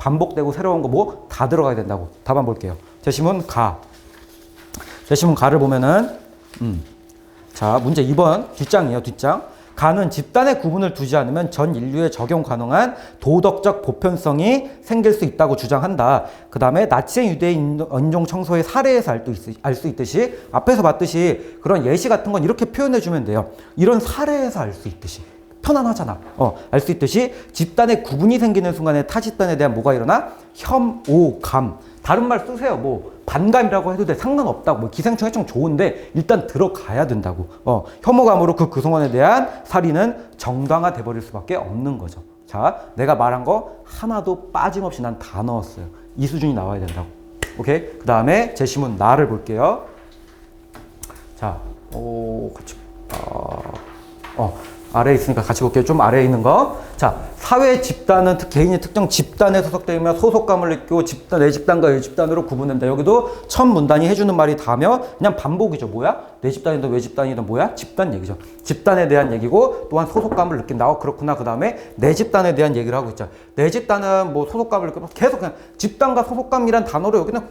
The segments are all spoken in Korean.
반복되고 새로운 거 뭐 다 들어가야 된다고. 답안 볼게요. 제시문 가. 제시문 가를 보면은 자, 문제 2번 뒷장이에요. 뒷장. 가는 집단의 구분을 두지 않으면 전 인류에 적용 가능한 도덕적 보편성이 생길 수 있다고 주장한다. 그 다음에 나치의 유대인 인종 청소의 사례에서 알 수 있듯이 앞에서 봤듯이 그런 예시 같은 건 이렇게 표현해 주면 돼요. 이런 사례에서 알 수 있듯이. 편안하잖아. 알 수 있듯이 집단의 구분이 생기는 순간에 타 집단에 대한 뭐가 일어나? 혐오감. 다른 말 쓰세요. 뭐 반감이라고 해도 돼. 상관없다고. 뭐 기생충 해충 좋은데 일단 들어가야 된다고. 혐오감으로 그 구성원에 대한 살인은 정당화돼 버릴 수밖에 없는 거죠. 자, 내가 말한 거 하나도 빠짐없이 난 다 넣었어요. 이 수준이 나와야 된다고. 오케이? 그 다음에 제시문 나를 볼게요. 자, 같이 아래에 있으니까 같이 볼게요. 좀 아래에 있는 거. 자, 사회 집단은 개인이 특정 집단에 소속되면 소속감을 느끼고 내 집단과 이 집단으로 구분된다. 여기도 첫 문단이 해주는 말이 다며 그냥 반복이죠. 뭐야? 내 집단이든 외 집단이든 뭐야? 집단 얘기죠. 집단에 대한 얘기고 또한 소속감을 느낀다. 그렇구나. 그 다음에 내 집단에 대한 얘기를 하고 있죠. 내 집단은 뭐 소속감을 느끼고 계속 그냥 집단과 소속감이란 단어로 여기는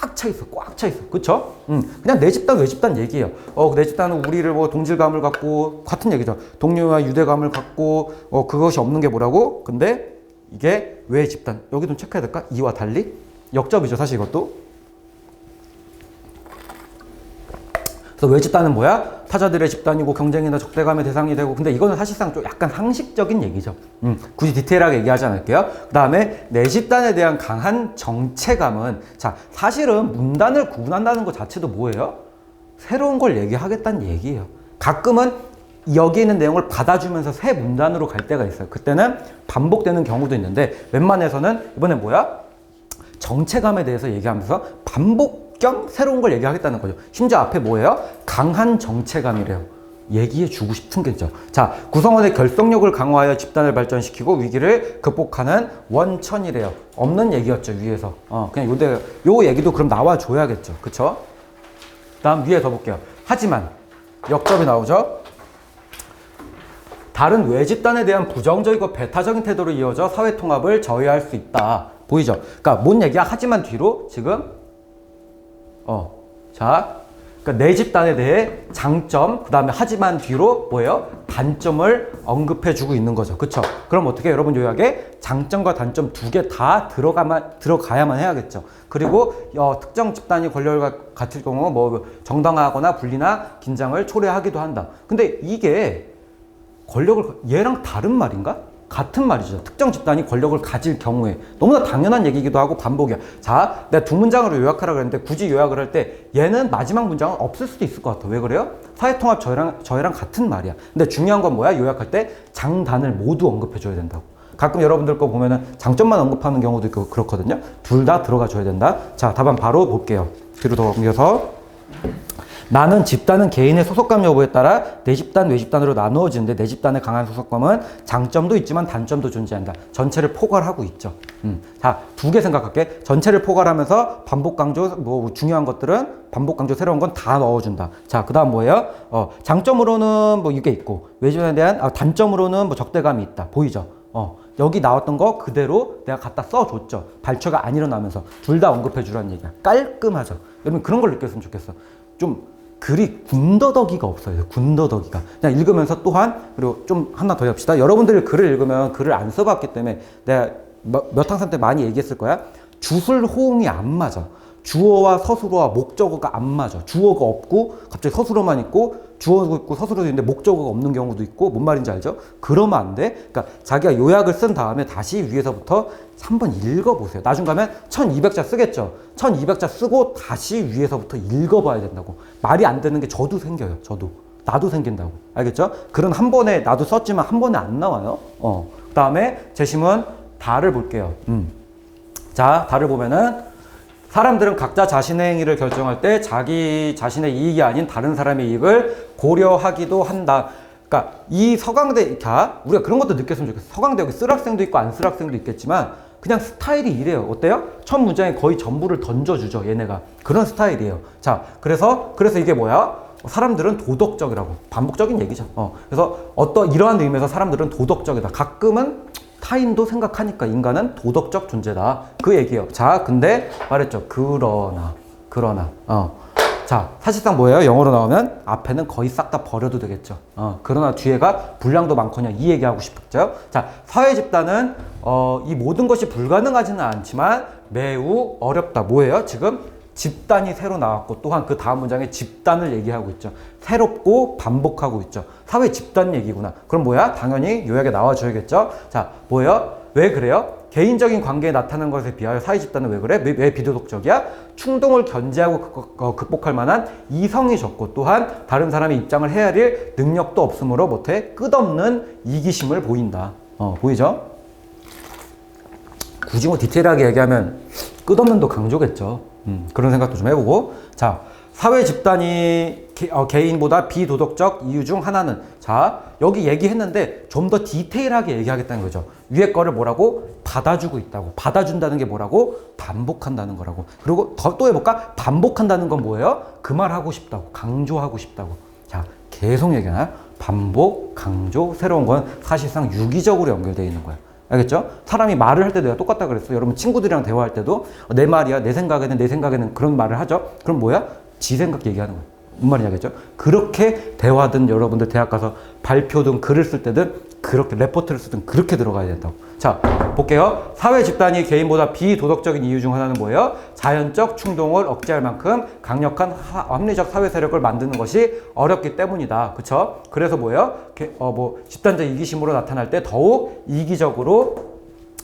꽉 차 있어. 꽉 차 있어. 그쵸? 그냥 내 집단, 외 집단 얘기예요. 내 집단은 우리를 뭐 동질감을 갖고 같은 얘기죠. 동료와 유대감을 갖고 그것이 없는 게 뭐라고? 근데 이게 외 집단. 여기 좀 체크해야 될까? 이와 달리 역접이죠. 사실 이것도. 그래서 외 집단은 뭐야? 타자들의 집단이고 경쟁이나 적대감의 대상이 되고. 근데 이거는 사실상 좀 약간 상식적인 얘기죠. 굳이 디테일하게 얘기하지 않을게요. 그 다음에 내 집단에 대한 강한 정체감은 자, 사실은 문단을 구분한다는 것 자체도 뭐예요? 새로운 걸 얘기하겠다는 얘기예요. 가끔은 여기 있는 내용을 받아주면서 새 문단으로 갈 때가 있어요. 그때는 반복되는 경우도 있는데 웬만해서는 이번엔 뭐야? 정체감에 대해서 얘기하면서 반복 겸 새로운 걸 얘기하겠다는 거죠. 심지어 앞에 뭐예요? 강한 정체감이래요. 얘기해 주고 싶은 게죠. 자, 구성원의 결속력을 강화하여 집단을 발전시키고 위기를 극복하는 원천이래요. 없는 얘기였죠, 위에서. 그냥 요 얘기도 그럼 나와줘야겠죠. 그쵸? 다음 위에 더 볼게요. 하지만 역접이 나오죠. 다른 외 집단에 대한 부정적이고 배타적인 태도로 이어져 사회 통합을 저해할 수 있다. 보이죠? 그러니까 뭔 얘기야? 하지만 뒤로 지금 자, 그러니까 내 집단에 대해 장점, 그 다음에 하지만 뒤로 뭐예요? 단점을 언급해주고 있는 거죠. 그쵸? 그럼 어떻게 여러분 요약에 장점과 단점 두 개 다 들어가야만 해야겠죠. 그리고 특정 집단이 권력을 갖출 경우 뭐 정당화하거나 분리나 긴장을 초래하기도 한다. 근데 이게 권력을 얘랑 다른 말인가? 같은 말이죠. 특정 집단이 권력을 가질 경우에 너무나 당연한 얘기이기도 하고 반복이야. 자, 내가 두 문장으로 요약하라고 했는데 굳이 요약을 할 때 얘는 마지막 문장은 없을 수도 있을 것 같아. 왜 그래요? 사회통합 저해랑 같은 말이야. 근데 중요한 건 뭐야? 요약할 때 장단을 모두 언급해줘야 된다고. 가끔 여러분들 거 보면은 장점만 언급하는 경우도 있고 그렇거든요. 둘 다 들어가줘야 된다. 자, 답안 바로 볼게요. 뒤로 더 옮겨서. 나는 집단은 개인의 소속감 여부에 따라 내 집단, 외 집단으로 나누어지는데 내 집단의 강한 소속감은 장점도 있지만 단점도 존재한다. 전체를 포괄하고 있죠. 자, 두 개 생각할게. 전체를 포괄하면서 반복 강조, 뭐 중요한 것들은 반복 강조 새로운 건 다 넣어준다. 자, 그 다음 뭐예요? 장점으로는 뭐 이게 있고 외 집단에 대한 단점으로는 뭐 적대감이 있다. 보이죠? 여기 나왔던 거 그대로 내가 갖다 써줬죠. 발췌가 안 일어나면서 둘 다 언급해주라는 얘기야. 깔끔하죠. 여러분 그런 걸 느꼈으면 좋겠어. 좀 글이 군더더기가 없어요. 군더더기가. 그냥 읽으면서 또한 그리고 좀 하나 더 합시다. 여러분들이 글을 읽으면 글을 안 써봤기 때문에 내가 몇 학년 때 많이 얘기했을 거야. 주술 호응이 안 맞아. 주어와 서술어와 목적어가 안 맞아. 주어가 없고 갑자기 서술어만 있고 주어도 있고 서술어도 있는데 목적어가 없는 경우도 있고 뭔 말인지 알죠? 그러면 안 돼. 그러니까 자기가 요약을 쓴 다음에 다시 위에서부터 한번 읽어보세요. 나중 가면 1200자 쓰겠죠. 1200자 쓰고 다시 위에서부터 읽어봐야 된다고. 말이 안 되는 게 저도 생겨요. 나도 생긴다고. 알겠죠? 글은 한 번에 나도 썼지만 한 번에 안 나와요. 그 다음에 제시문 다를 볼게요. 자, 다를 보면은 사람들은 각자 자신의 행위를 결정할 때 자기 자신의 이익이 아닌 다른 사람의 이익을 고려하기도 한다. 그러니까 이 서강대, 우리가 그런 것도 느꼈으면 좋겠어. 서강대 여기 쓸 학생도 있고 안 쓸 학생도 있겠지만 그냥 스타일이 이래요. 어때요? 첫 문장에 거의 전부를 던져주죠. 얘네가. 그런 스타일이에요. 자, 그래서 이게 뭐야? 사람들은 도덕적이라고. 반복적인 얘기죠. 그래서 이러한 의미에서 사람들은 도덕적이다. 가끔은 타인도 생각하니까 인간은 도덕적 존재다. 그 얘기예요. 자, 근데 말했죠. 그러나. 자, 사실상 뭐예요? 영어로 나오면 앞에는 거의 싹 다 버려도 되겠죠. 그러나 뒤에가 분량도 많거냐 이 얘기하고 싶었죠. 자, 사회 집단은 이 모든 것이 불가능하지는 않지만 매우 어렵다. 뭐예요? 지금 집단이 새로 나왔고 또한 그 다음 문장에 집단을 얘기하고 있죠. 새롭고 반복하고 있죠. 사회 집단 얘기구나. 그럼 뭐야? 당연히 요약에 나와줘야겠죠. 자, 뭐예요? 왜 그래요? 개인적인 관계에 나타나는 것에 비하여 사회 집단은 왜 그래? 왜 비도덕적이야? 충동을 견제하고 극복할 만한 이성이 적고 또한 다른 사람의 입장을 헤아릴 능력도 없으므로 못해 끝없는 이기심을 보인다. 보이죠? 굳이 뭐 디테일하게 얘기하면 끝없는도 강조겠죠. 그런 생각도 좀 해보고. 자, 사회 집단이 개인보다 비도덕적 이유 중 하나는, 자, 여기 얘기했는데 좀 더 디테일하게 얘기하겠다는 거죠. 위에 거를 뭐라고? 받아주고 있다고. 받아준다는 게 뭐라고? 반복한다는 거라고. 그리고 또 해볼까? 반복한다는 건 뭐예요? 그 말 하고 싶다고. 강조하고 싶다고. 자, 계속 얘기하나요? 반복, 강조, 새로운 건 사실상 유기적으로 연결되어 있는 거예요. 알겠죠? 사람이 말을 할 때도 내가 똑같다 그랬어. 여러분 친구들이랑 대화할 때도 내 말이야, 내 생각에는 그런 말을 하죠. 그럼 뭐야? 지 생각 얘기하는 거야. 뭔 말인지 알겠죠? 그렇게 대화든 여러분들 대학 가서 발표든 글을 쓸 때든 그렇게 레포트를 쓰든 그렇게 들어가야 된다고. 자, 볼게요. 사회 집단이 개인보다 비도덕적인 이유 중 하나는 뭐예요? 자연적 충동을 억제할 만큼 강력한 합리적 사회 세력을 만드는 것이 어렵기 때문이다. 그쵸? 그래서 뭐예요? 집단적 이기심으로 나타날 때 더욱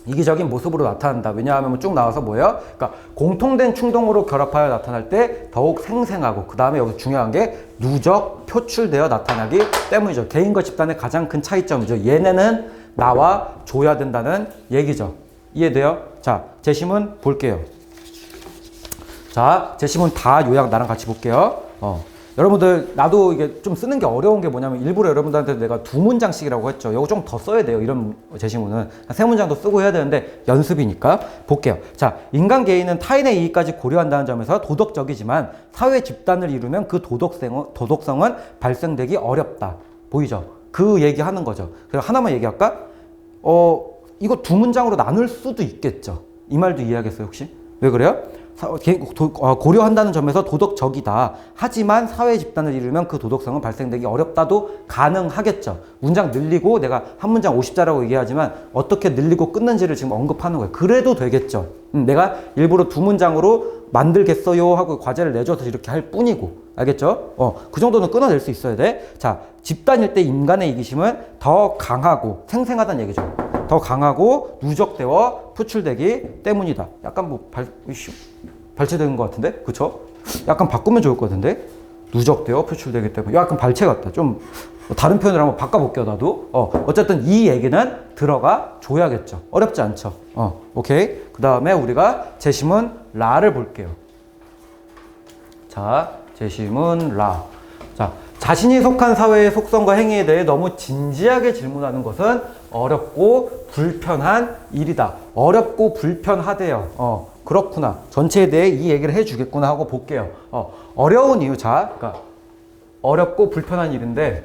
이기적인 모습으로 나타난다. 왜냐하면 쭉 나와서 뭐예요? 그러니까 공통된 충동으로 결합하여 나타날 때 더욱 생생하고, 그 다음에 여기서 중요한 게 누적 표출되어 나타나기 때문이죠. 개인과 집단의 가장 큰 차이점이죠. 얘네는 나와 줘야 된다는 얘기죠. 이해돼요? 자, 제시문 볼게요. 자, 제시문 다 요약 나랑 같이 볼게요. 여러분들, 나도 이게 좀 쓰는 게 어려운 게 뭐냐면 일부러 여러분들한테 내가 2문장씩이라고 했죠. 이거 좀 더 써야 돼요. 이런 제시문은 3문장도 쓰고 해야 되는데 연습이니까 볼게요. 자, 인간 개인은 타인의 이익까지 고려한다는 점에서 도덕적이지만 사회 집단을 이루면 그 도덕성은 발생되기 어렵다. 보이죠? 그 얘기하는 거죠. 그래서 하나만 얘기할까? 이거 2문장으로 나눌 수도 있겠죠. 이 말도 이해하겠어요, 혹시? 왜 그래요? 고려한다는 점에서 도덕적이다. 하지만 사회 집단을 이루면 그 도덕성은 발생되기 어렵다도 가능하겠죠. 문장 늘리고 내가 한 문장 50자라고 얘기하지만 어떻게 늘리고 끊는지를 지금 언급하는 거예요. 그래도 되겠죠. 내가 일부러 2문장으로 만들겠어요 하고 과제를 내줘서 이렇게 할 뿐이고. 알겠죠? 그 정도는 끊어낼 수 있어야 돼. 자, 집단일 때 인간의 이기심은 더 강하고 생생하다는 얘기죠. 더 강하고 누적되어 표출되기 때문이다. 약간 발췌된 것 같은데? 그쵸? 약간 바꾸면 좋을 것 같은데? 누적되어 표출되기 때문에. 약간 발췌 같다. 좀 다른 표현을 한번 바꿔볼게요, 나도. 어쨌든 이 얘기는 들어가 줘야겠죠. 어렵지 않죠? 오케이. 그 다음에 우리가 제시문 라를 볼게요. 자, 제시문 라. 자, 자신이 속한 사회의 속성과 행위에 대해 너무 진지하게 질문하는 것은 어렵고 불편한 일이다. 어렵고 불편하대요. 그렇구나. 전체에 대해 이 얘기를 해주겠구나 하고 볼게요. 어려운 이유. 자, 그러니까 어렵고 불편한 일인데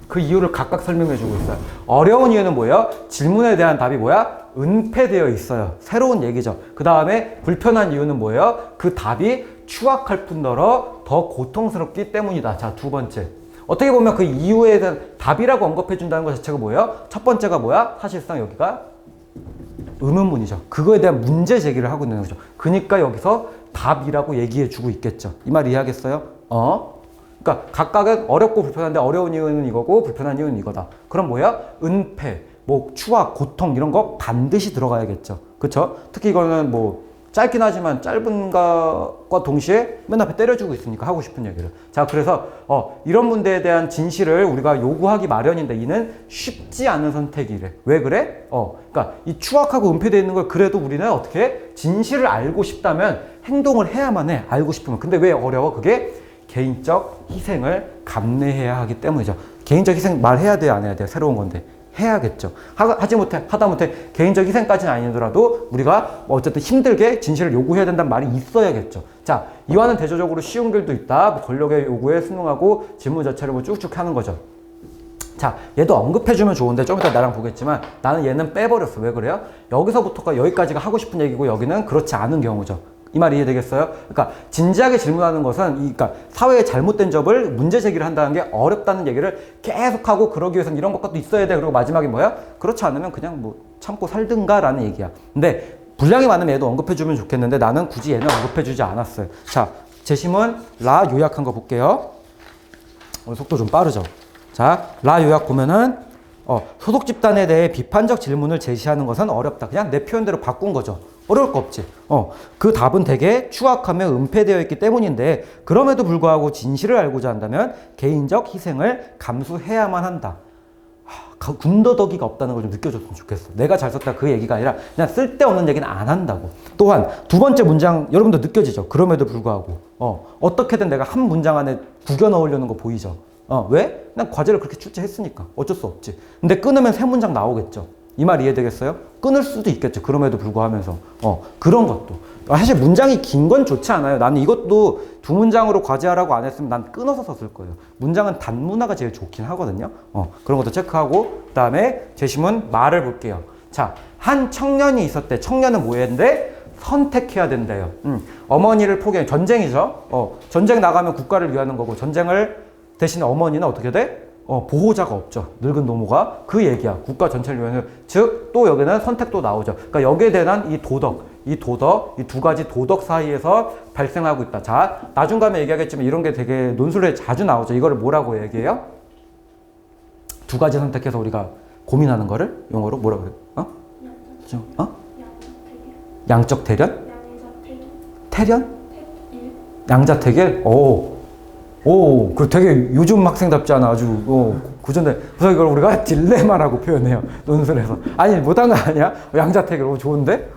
그 이유를 각각 설명해주고 있어요. 어려운 이유는 뭐예요? 질문에 대한 답이 뭐야? 은폐되어 있어요. 새로운 얘기죠. 그 다음에 불편한 이유는 뭐예요? 그 답이 추악할 뿐더러 더 고통스럽기 때문이다. 자, 두 번째. 어떻게 보면 그 이유에 대한 답이라고 언급해준다는 것 자체가 뭐예요? 첫 번째가 뭐야? 사실상 여기가 의문문이죠. 그거에 대한 문제 제기를 하고 있는 거죠. 그러니까 여기서 답이라고 얘기해주고 있겠죠. 이 말 이해하겠어요? 그러니까 각각은 어렵고 불편한데 어려운 이유는 이거고 불편한 이유는 이거다. 그럼 뭐야? 은폐, 추악, 고통 이런 거 반드시 들어가야겠죠. 그쵸? 특히 이거는 짧긴 하지만 짧은 것과 동시에 맨 앞에 때려주고 있으니까 하고 싶은 얘기를. 자, 그래서 이런 문제에 대한 진실을 우리가 요구하기 마련인데 이는 쉽지 않은 선택이래. 왜 그래? 그러니까 이 추악하고 은폐되어 있는 걸 그래도 우리는 어떻게 진실을 알고 싶다면 행동을 해야만 해. 알고 싶으면. 근데 왜 어려워? 그게 개인적 희생을 감내해야 하기 때문이죠. 개인적 희생 말해야 돼요, 안 해야 돼요? 새로운 건데. 해야겠죠. 하다 못해 개인적 희생까지는 아니더라도 우리가 어쨌든 힘들게 진실을 요구해야 된다는 말이 있어야겠죠. 자, 이와는 대조적으로 쉬운 글도 있다. 권력의 요구에 순응하고 질문 자체를 쭉쭉 하는 거죠. 자, 얘도 언급해주면 좋은데 좀 이따 나랑 보겠지만 나는 얘는 빼버렸어. 왜 그래요? 여기서부터가 여기까지가 하고 싶은 얘기고 여기는 그렇지 않은 경우죠. 이 말 이해되겠어요? 그러니까 진지하게 질문하는 것은 그러니까 사회에 잘못된 점을 문제 제기를 한다는 게 어렵다는 얘기를 계속하고 그러기 위해서는 이런 것도 있어야 돼. 그리고 마지막에 뭐야? 그렇지 않으면 그냥 뭐 참고 살든가라는 얘기야. 근데 분량이 많으면 얘도 언급해주면 좋겠는데 나는 굳이 얘는 언급해주지 않았어요. 자, 제시문 라 요약한 거 볼게요. 오늘 속도 좀 빠르죠? 자, 라 요약 보면은 소속 집단에 대해 비판적 질문을 제시하는 것은 어렵다. 그냥 내 표현대로 바꾼 거죠. 어려울 거 없지. 그 답은 대개 추악하며 은폐되어 있기 때문인데 그럼에도 불구하고 진실을 알고자 한다면 개인적 희생을 감수해야만 한다. 군더더기가 없다는 걸 좀 느껴줬으면 좋겠어. 내가 잘 썼다 그 얘기가 아니라 그냥 쓸데없는 얘기는 안 한다고. 또한 두 번째 문장 여러분도 느껴지죠? 그럼에도 불구하고 어떻게든 내가 한 문장 안에 구겨 넣으려는 거 보이죠? 왜? 난 과제를 그렇게 출제했으니까 어쩔 수 없지. 근데 끊으면 세 문장 나오겠죠? 이 말 이해되겠어요? 끊을 수도 있겠죠. 그럼에도 불구하면서 그런 것도 사실 문장이 긴 건 좋지 않아요. 나는 이것도 두 문장으로 과제하라고 안 했으면 난 끊어서 썼을 거예요. 문장은 단문화가 제일 좋긴 하거든요. 그런 것도 체크하고 그 다음에 제시문 말을 볼게요. 자, 한 청년이 있었대. 청년은 뭐 했는데? 선택해야 된대요. 어머니를 포기해. 전쟁이죠. 전쟁 나가면 국가를 위하는 거고 전쟁을 대신 어머니는 어떻게 돼? 보호자가 없죠. 늙은 노모가. 그 얘기야. 국가 전체를 위하는. 즉, 또 여기는 선택도 나오죠. 그러니까 여기에 대한 이 두 가지 도덕 사이에서 발생하고 있다. 자, 나중간에 얘기하겠지만 이런 게 되게 논술에 자주 나오죠. 이거를 뭐라고 얘기해요? 두 가지 선택해서 우리가 고민하는 거를 용어로 뭐라고 그래요? 양적 대련? 태련? 양자택일? 그 되게 요즘 학생답지 않아. 아주, 그전에. 그래서 이걸 우리가 딜레마라고 표현해요. 논술에서. 아니, 못한 거 아니야? 양자택일. 좋은데?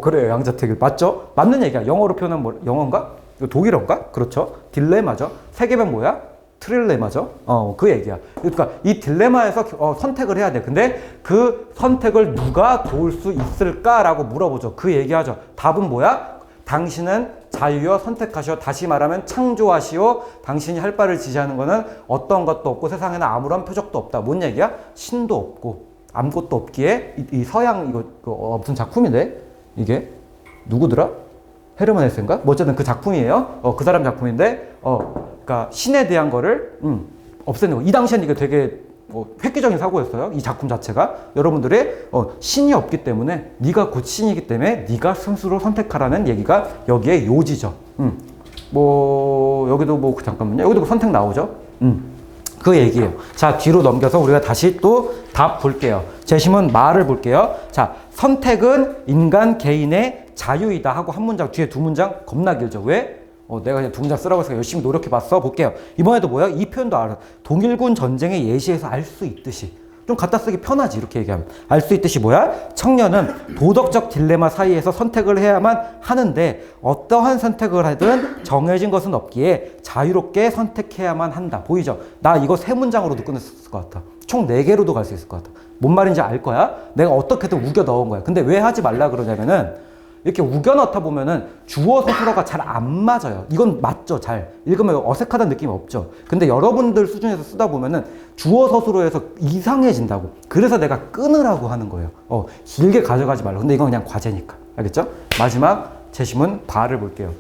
그래요. 양자택일. 맞죠? 맞는 얘기야. 영어로 표현하면 뭐, 영어인가? 이거 독일어인가? 그렇죠. 딜레마죠. 세계변 뭐야? 트릴레마죠. 그 얘기야. 그러니까 이 딜레마에서 선택을 해야 돼. 근데 그 선택을 누가 도울 수 있을까라고 물어보죠. 그 얘기하죠. 답은 뭐야? 당신은 자유여 선택하시오. 다시 말하면 창조하시오. 당신이 할 바를 지시하는 거는 어떤 것도 없고 세상에는 아무런 표적도 없다. 뭔 얘기야? 신도 없고 아무것도 없기에 이 서양 이거 무슨 작품인데? 이게 누구더라? 헤르만 헤세인가? 뭐 어쨌든 그 작품이에요. 그 사람 작품인데 그러니까 신에 대한 거를 없애는 거. 이 당시엔 이게 되게 획기적인 사고였어요. 이 작품 자체가. 여러분들의 신이 없기 때문에 네가 곧 신이기 때문에 네가 스스로 선택하라는 얘기가 여기에 요지죠. 뭐 여기도 잠깐만요. 여기도 선택 나오죠. 그 얘기예요. 자, 뒤로 넘겨서 우리가 다시 또 답 볼게요. 제시문 말을 볼게요. 자, 선택은 인간 개인의 자유이다 하고 한 문장 뒤에 두 문장 겁나 길죠. 왜? 내가 그냥 두 문장 쓰라고 해서 열심히 노력해봤어. 볼게요. 이번에도 뭐야? 이 표현도 알아. 동일군 전쟁의 예시에서 알 수 있듯이. 좀 갖다 쓰기 편하지. 이렇게 얘기하면. 알 수 있듯이 뭐야? 청년은 도덕적 딜레마 사이에서 선택을 해야만 하는데 어떠한 선택을 하든 정해진 것은 없기에 자유롭게 선택해야만 한다. 보이죠? 나 이거 세 문장으로도 끝냈을 것 같아. 총 4개로도 갈 수 있을 것 같아. 뭔 말인지 알 거야? 내가 어떻게든 우겨 넣은 거야. 근데 왜 하지 말라 그러냐면은 이렇게 우겨 넣다 보면은 주어 서술어가 잘 안 맞아요. 이건 맞죠, 잘. 읽으면 어색하다는 느낌이 없죠. 근데 여러분들 수준에서 쓰다 보면은 주어 서술어에서 이상해진다고. 그래서 내가 끊으라고 하는 거예요. 길게 가져가지 말라. 근데 이건 그냥 과제니까. 알겠죠? 마지막 제시문 바를 볼게요.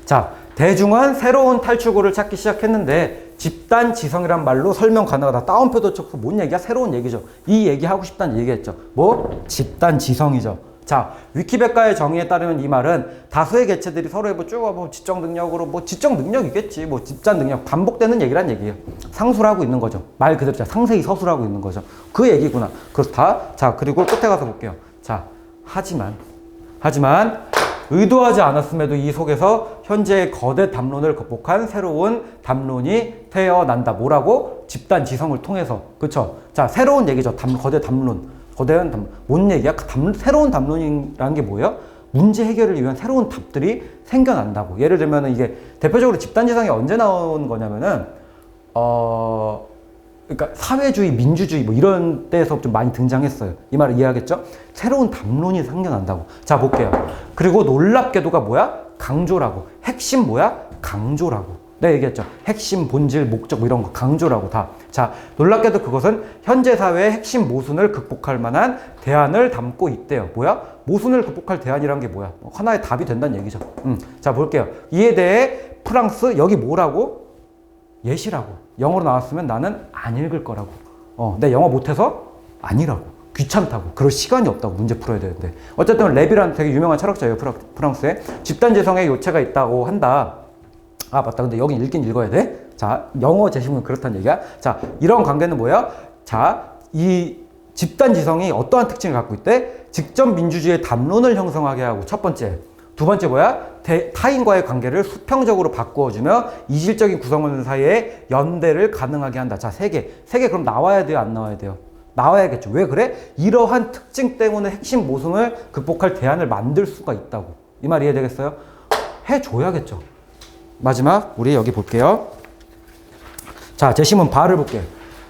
자, 대중은 새로운 탈출구를 찾기 시작했는데 집단 지성이란 말로 설명 가능하다. 따옴표도 쳤고 뭔 얘기야? 새로운 얘기죠. 이 얘기 하고 싶다는 얘기했죠. 뭐? 집단 지성이죠. 자, 위키백과의 정의에 따르면 이 말은 다수의 개체들이 서로의 쭉 지적 능력으로 지적 능력이겠지. 집단 능력 반복되는 얘기란 얘기예요. 상술하고 있는 거죠. 말 그대로 상세히 서술하고 있는 거죠. 그 얘기구나. 그렇다. 자, 그리고 끝에 가서 볼게요. 자, 하지만 의도하지 않았음에도 이 속에서 현재의 거대 담론을 극복한 새로운 담론이 태어난다. 뭐라고? 집단 지성을 통해서. 그쵸? 자, 새로운 얘기죠. 거대 담론. 거대한 담론. 뭔 얘기야? 새로운 담론이라는 게 뭐예요? 문제 해결을 위한 새로운 답들이 생겨난다고. 예를 들면 이게 대표적으로 집단 지성이 언제 나온 거냐면은 그러니까 사회주의, 민주주의 이런 데서 좀 많이 등장했어요. 이 말을 이해하겠죠? 새로운 담론이 생겨난다고. 자, 볼게요. 그리고 놀랍게도가 뭐야? 강조라고. 핵심 뭐야? 강조라고. 내가 얘기했죠. 핵심, 본질, 목적 뭐 이런 거 강조라고 다. 자, 놀랍게도 그것은 현재 사회의 핵심 모순을 극복할 만한 대안을 담고 있대요. 뭐야? 모순을 극복할 대안이란 게 뭐야? 하나의 답이 된다는 얘기죠. 자, 볼게요. 이에 대해 프랑스 여기 뭐라고? 예시라고. 영어로 나왔으면 나는 안 읽을 거라고. 내 영어 못해서 아니라고. 귀찮다고. 그럴 시간이 없다고. 문제 풀어야 되는데. 어쨌든 레비라는 되게 유명한 철학자예요. 프랑스에. 집단지성의 요체가 있다고 한다. 아, 맞다. 근데 여기 읽긴 읽어야 돼. 자, 영어 제시문은 그렇다는 얘기야. 자, 이런 관계는 뭐야? 자, 이 집단지성이 어떠한 특징을 갖고 있대? 직접 민주주의의 담론을 형성하게 하고, 첫 번째. 두 번째 뭐야? 타인과의 관계를 수평적으로 바꾸어주며 이질적인 구성원 사이에 연대를 가능하게 한다. 자, 세 개. 세 개 그럼 나와야 돼요? 안 나와야 돼요? 나와야겠죠. 왜 그래? 이러한 특징 때문에 핵심 모순을 극복할 대안을 만들 수가 있다고. 이 말 이해되겠어요? 해줘야겠죠. 마지막 우리 여기 볼게요. 자, 제시문 바를 볼게요.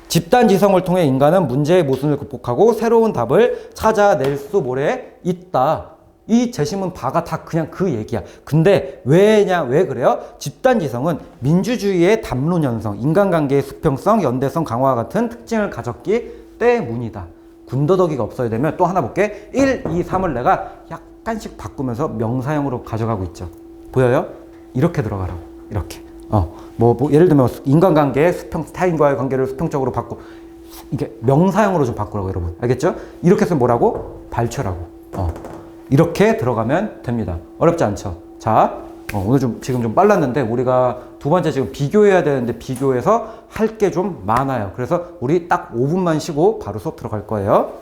집단 지성을 통해 인간은 문제의 모순을 극복하고 새로운 답을 찾아낼 수 뭐래? 있다. 이 제시문 바가 다 그냥 그 얘기야. 근데 왜 그래요? 집단 지성은 민주주의의 담론 형성, 인간관계의 수평성, 연대성 강화와 같은 특징을 가졌기 때문이다. 군더더기가 없어야 되면 또 하나 볼게. 1, 2, 3을 내가 약간씩 바꾸면서 명사형으로 가져가고 있죠. 보여요? 이렇게 들어가라고. 이렇게. 예를 들면 인간관계의 타인과의 관계를 수평적으로 바꾸. 이게 명사형으로 좀 바꾸라고 여러분. 알겠죠? 이렇게 해서 뭐라고? 발표라고. 이렇게 들어가면 됩니다. 어렵지 않죠? 자, 오늘 지금 좀 빨랐는데 우리가 두 번째 지금 비교해야 되는데 비교해서 할 게 좀 많아요. 그래서 우리 딱 5분만 쉬고 바로 수업 들어갈 거예요.